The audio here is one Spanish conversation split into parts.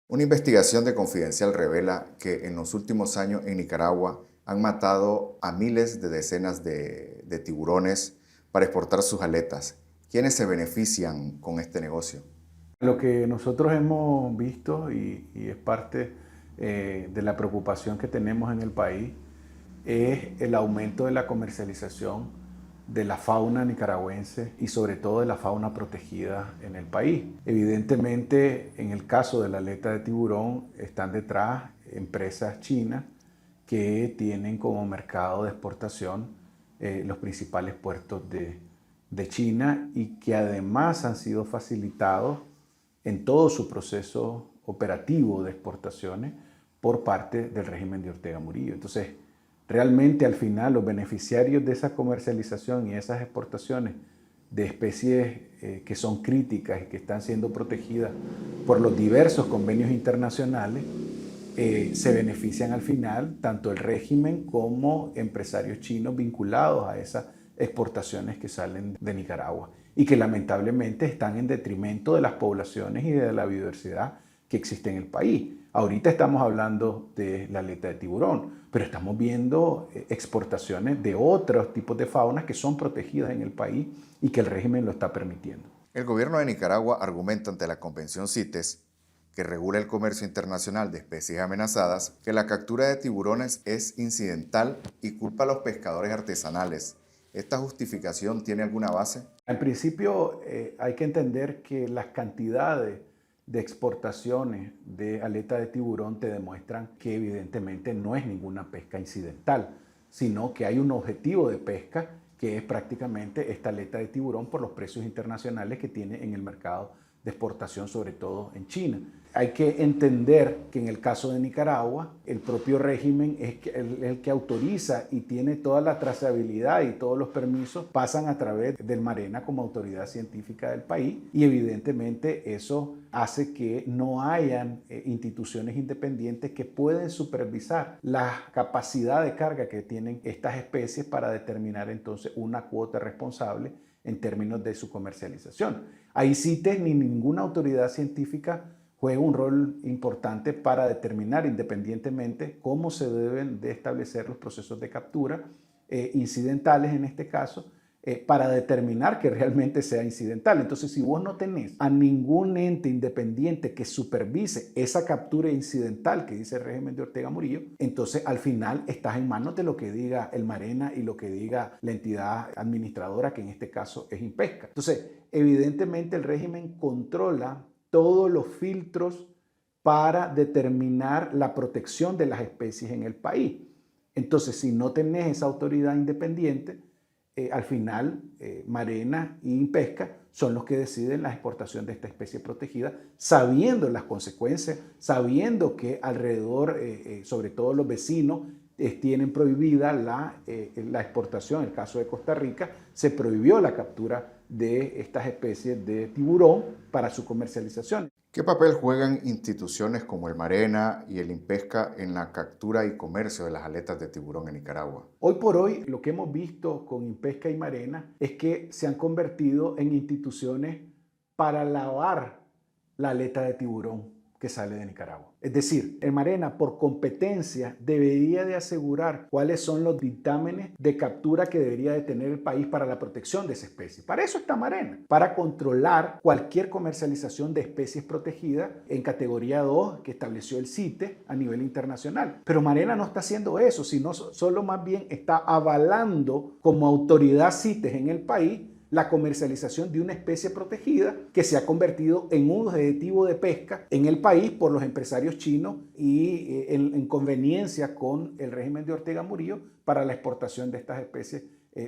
Una investigación de Confidencial revela que en los últimos años en Nicaragua han matado a miles de decenas de tiburones para exportar sus aletas. ¿Quiénes se benefician con este negocio? Lo que nosotros hemos visto y es parte de la preocupación que tenemos en el país es el aumento de la comercialización de la fauna nicaragüense y sobre todo de la fauna protegida en el país. Evidentemente, en el caso de la aleta de tiburón están detrás empresas chinas que tienen como mercado de exportación los principales puertos de China y que además han sido facilitados en todo su proceso operativo de exportaciones por parte del régimen de Ortega Murillo. Entonces, realmente al final los beneficiarios de esa comercialización y esas exportaciones de especies que son críticas y que están siendo protegidas por los diversos convenios internacionales, se benefician al final tanto el régimen como empresarios chinos vinculados a esas exportaciones que salen de Nicaragua y que lamentablemente están en detrimento de las poblaciones y de la biodiversidad que existe en el país. Ahorita estamos hablando de la aleta de tiburón, pero estamos viendo exportaciones de otros tipos de faunas que son protegidas en el país y que el régimen lo está permitiendo. El gobierno de Nicaragua argumenta ante la Convención CITES, que regula el comercio internacional de especies amenazadas, que la captura de tiburones es incidental y culpa a los pescadores artesanales. ¿Esta justificación tiene alguna base? En principio, hay que entender que las cantidades de exportaciones de aleta de tiburón te demuestran que evidentemente no es ninguna pesca incidental, sino que hay un objetivo de pesca que es prácticamente esta aleta de tiburón por los precios internacionales que tiene en el mercado de exportación, sobre todo en China. Hay que entender que en el caso de Nicaragua, el propio régimen es el que autoriza y tiene toda la trazabilidad y todos los permisos pasan a través del Marena como autoridad científica del país y evidentemente eso hace que no hayan instituciones independientes que pueden supervisar la capacidad de carga que tienen estas especies para determinar entonces una cuota responsable en términos de su comercialización. Ahí CITES ni ninguna autoridad científica juega un rol importante para determinar independientemente cómo se deben de establecer los procesos de captura, incidentales en este caso, para determinar que realmente sea incidental. Entonces, si vos no tenés a ningún ente independiente que supervise esa captura incidental que dice el régimen de Ortega Murillo, entonces al final estás en manos de lo que diga el Marena y lo que diga la entidad administradora, que en este caso es Impesca. Entonces, evidentemente el régimen controla todos los filtros para determinar la protección de las especies en el país. Entonces, si no tenés esa autoridad independiente, al final Marena y Pesca son los que deciden la exportación de esta especie protegida, sabiendo las consecuencias, sabiendo que alrededor, sobre todo los vecinos, tienen prohibida la exportación. En el caso de Costa Rica, se prohibió la captura de estas especies de tiburón para su comercialización. ¿Qué papel juegan instituciones como el Marena y el Impesca en la captura y comercio de las aletas de tiburón en Nicaragua? Hoy por hoy, lo que hemos visto con Impesca y Marena es que se han convertido en instituciones para lavar la aleta de tiburón que sale de Nicaragua. Es decir, el Marena, por competencia, debería de asegurar cuáles son los dictámenes de captura que debería de tener el país para la protección de esa especie. Para eso está Marena, para controlar cualquier comercialización de especies protegidas en categoría 2 que estableció el CITES a nivel internacional. Pero Marena no está haciendo eso, sino solo más bien está avalando como autoridad CITES en el país la comercialización de una especie protegida que se ha convertido en un objetivo de pesca en el país por los empresarios chinos y en conveniencia con el régimen de Ortega Murillo para la exportación de estas especies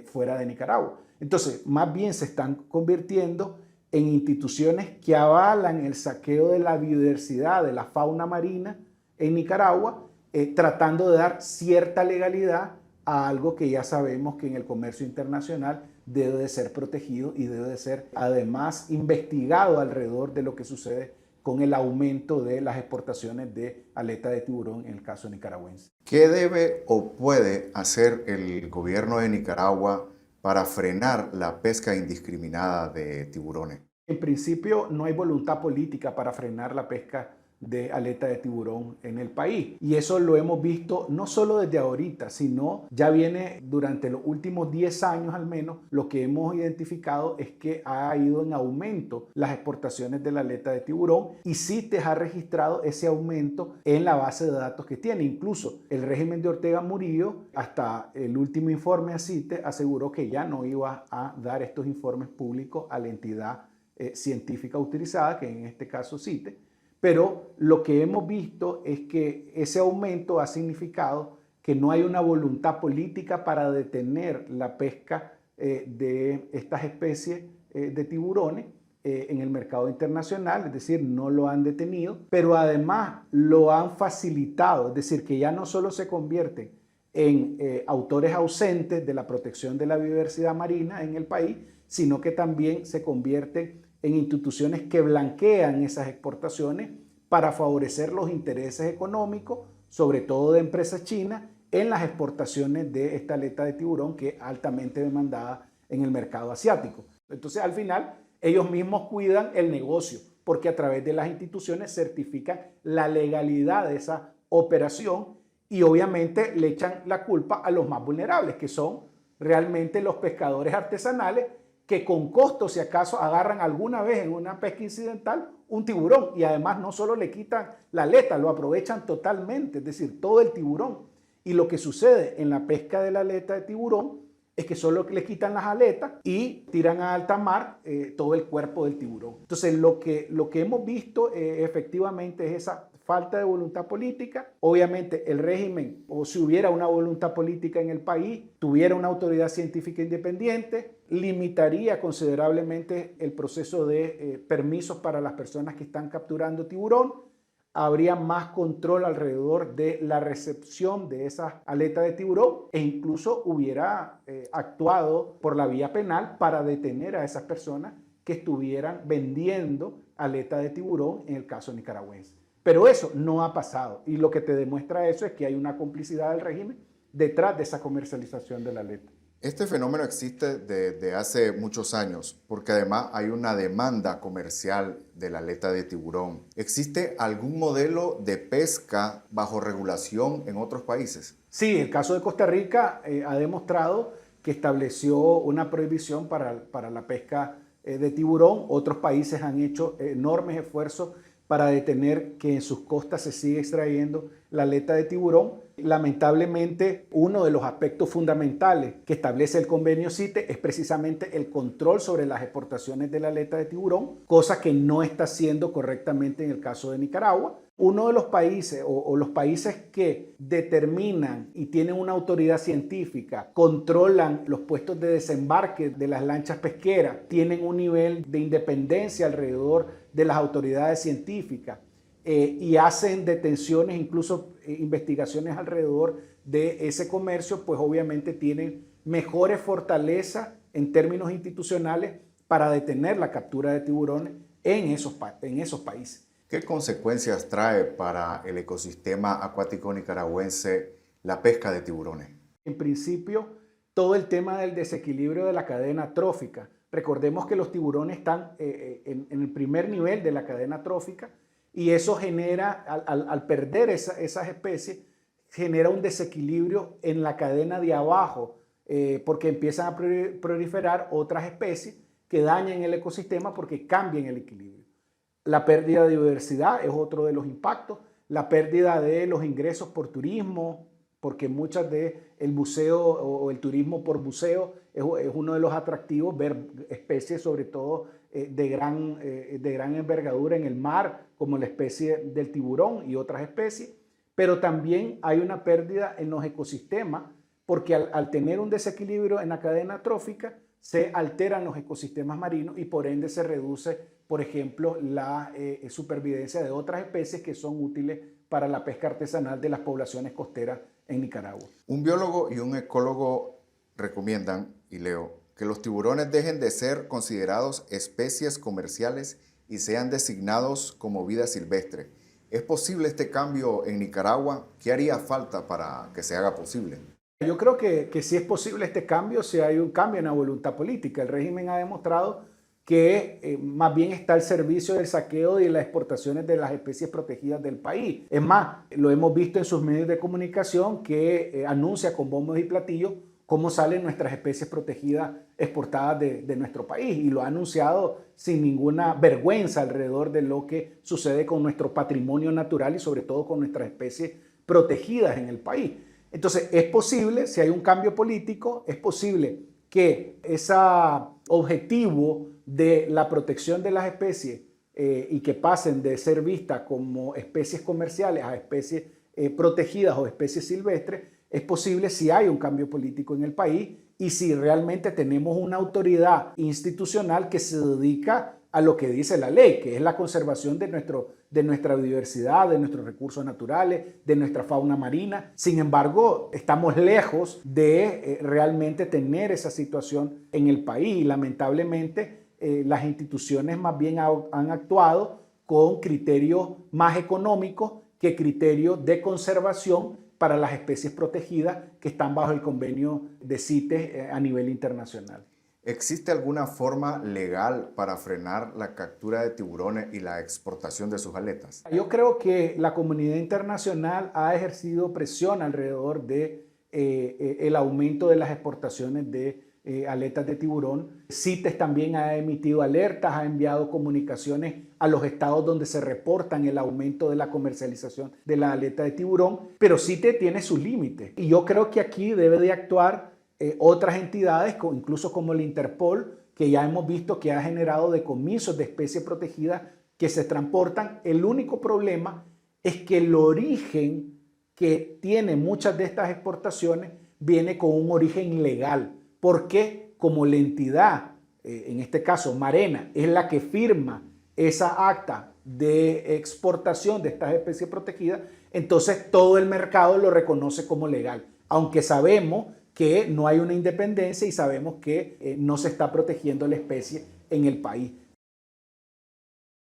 fuera de Nicaragua. Entonces, más bien se están convirtiendo en instituciones que avalan el saqueo de la biodiversidad, de la fauna marina en Nicaragua, tratando de dar cierta legalidad a algo que ya sabemos que en el comercio internacional debe de ser protegido y debe de ser además investigado alrededor de lo que sucede con el aumento de las exportaciones de aleta de tiburón en el caso nicaragüense. ¿Qué debe o puede hacer el gobierno de Nicaragua para frenar la pesca indiscriminada de tiburones? En principio no hay voluntad política para frenar la pesca de aleta de tiburón en el país. Y eso lo hemos visto no solo desde ahorita, sino ya viene durante los últimos 10 años al menos. Lo que hemos identificado es que ha ido en aumento las exportaciones de la aleta de tiburón y CITES ha registrado ese aumento en la base de datos que tiene. Incluso el régimen de Ortega Murillo, hasta el último informe a CITES, aseguró que ya no iba a dar estos informes públicos a la entidad científica autorizada, que en este caso CITES. Pero lo que hemos visto es que ese aumento ha significado que no hay una voluntad política para detener la pesca de estas especies de tiburones en el mercado internacional, es decir, no lo han detenido, pero además lo han facilitado, es decir, que ya no solo se convierten en autores ausentes de la protección de la biodiversidad marina en el país, sino que también se convierten en instituciones que blanquean esas exportaciones para favorecer los intereses económicos, sobre todo de empresas chinas, en las exportaciones de esta aleta de tiburón que es altamente demandada en el mercado asiático. Entonces, al final, ellos mismos cuidan el negocio, porque a través de las instituciones certifican la legalidad de esa operación y obviamente le echan la culpa a los más vulnerables, que son realmente los pescadores artesanales, que con costo, si acaso, agarran alguna vez en una pesca incidental un tiburón y además no solo le quitan la aleta, lo aprovechan totalmente, es decir, todo el tiburón. Y lo que sucede en la pesca de la aleta de tiburón es que solo le quitan las aletas y tiran a alta mar todo el cuerpo del tiburón. Entonces, lo que hemos visto efectivamente es esa falta de voluntad política. Obviamente el régimen, o si hubiera una voluntad política en el país, tuviera una autoridad científica independiente, limitaría considerablemente el proceso de permisos para las personas que están capturando tiburón, habría más control alrededor de la recepción de esas aletas de tiburón e incluso hubiera actuado por la vía penal para detener a esas personas que estuvieran vendiendo aletas de tiburón en el caso nicaragüense. Pero eso no ha pasado y lo que te demuestra eso es que hay una complicidad del régimen detrás de esa comercialización de la aleta. Este fenómeno existe desde hace muchos años porque además hay una demanda comercial de la aleta de tiburón. ¿Existe algún modelo de pesca bajo regulación en otros países? Sí, el caso de Costa Rica ha demostrado que estableció una prohibición para la pesca de tiburón. Otros países han hecho enormes esfuerzos para detener que en sus costas se siga extrayendo la aleta de tiburón. Lamentablemente, uno de los aspectos fundamentales que establece el convenio CITES es precisamente el control sobre las exportaciones de la aleta de tiburón, cosa que no está haciendo correctamente en el caso de Nicaragua. Uno de los países o los países que determinan y tienen una autoridad científica, controlan los puestos de desembarque de las lanchas pesqueras, tienen un nivel de independencia alrededor de las autoridades científicas y hacen detenciones, incluso investigaciones alrededor de ese comercio, pues obviamente tienen mejores fortalezas en términos institucionales para detener la captura de tiburones en esos países. ¿Qué consecuencias trae para el ecosistema acuático nicaragüense la pesca de tiburones? En principio, todo el tema del desequilibrio de la cadena trófica. Recordemos que los tiburones están en el primer nivel de la cadena trófica y eso genera, al perder esas especies, genera un desequilibrio en la cadena de abajo porque empiezan a proliferar otras especies que dañan el ecosistema porque cambian el equilibrio. La pérdida de biodiversidad es otro de los impactos, la pérdida de los ingresos por turismo, porque muchas de el buceo o el turismo por buceo es uno de los atractivos, ver especies sobre todo de gran envergadura en el mar, como la especie del tiburón y otras especies, pero también hay una pérdida en los ecosistemas, porque al tener un desequilibrio en la cadena trófica, se alteran los ecosistemas marinos y por ende se reduce, por ejemplo, la supervivencia de otras especies que son útiles para la pesca artesanal de las poblaciones costeras en Nicaragua. Un biólogo y un ecólogo recomiendan, y leo, que los tiburones dejen de ser considerados especies comerciales y sean designados como vida silvestre. ¿Es posible este cambio en Nicaragua? ¿Qué haría falta para que se haga posible? Yo creo que sí es posible este cambio si hay un cambio en la voluntad política. El régimen ha demostrado que más bien está al servicio del saqueo y de las exportaciones de las especies protegidas del país. Es más, lo hemos visto en sus medios de comunicación que anuncia con bombos y platillos cómo salen nuestras especies protegidas exportadas de nuestro país, y lo ha anunciado sin ninguna vergüenza alrededor de lo que sucede con nuestro patrimonio natural y sobre todo con nuestras especies protegidas en el país. Entonces, es posible, si hay un cambio político, es posible que ese objetivo de la protección de las especies y que pasen de ser vistas como especies comerciales a especies protegidas o especies silvestres, es posible si hay un cambio político en el país y si realmente tenemos una autoridad institucional que se dedica a lo que dice la ley, que es la conservación de nuestra biodiversidad, de nuestros recursos naturales, de nuestra fauna marina. Sin embargo, estamos lejos de realmente tener esa situación en el país y lamentablemente las instituciones más bien han actuado con criterios más económicos que criterios de conservación para las especies protegidas que están bajo el convenio de CITES a nivel internacional. ¿Existe alguna forma legal para frenar la captura de tiburones y la exportación de sus aletas? Yo creo que la comunidad internacional ha ejercido presión alrededor de el aumento de las exportaciones de aletas de tiburón. CITES también ha emitido alertas, ha enviado comunicaciones a los estados donde se reportan el aumento de la comercialización de la aleta de tiburón, pero CITES tiene sus límites. Y yo creo que aquí debe de actuar otras entidades, incluso como el Interpol, que ya hemos visto que ha generado decomisos de especies protegidas que se transportan. El único problema es que el origen que tiene muchas de estas exportaciones viene con un origen ilegal, porque como la entidad, en este caso Marena, es la que firma esa acta de exportación de estas especies protegidas, entonces todo el mercado lo reconoce como legal, aunque sabemos que no hay una independencia y sabemos que no se está protegiendo la especie en el país.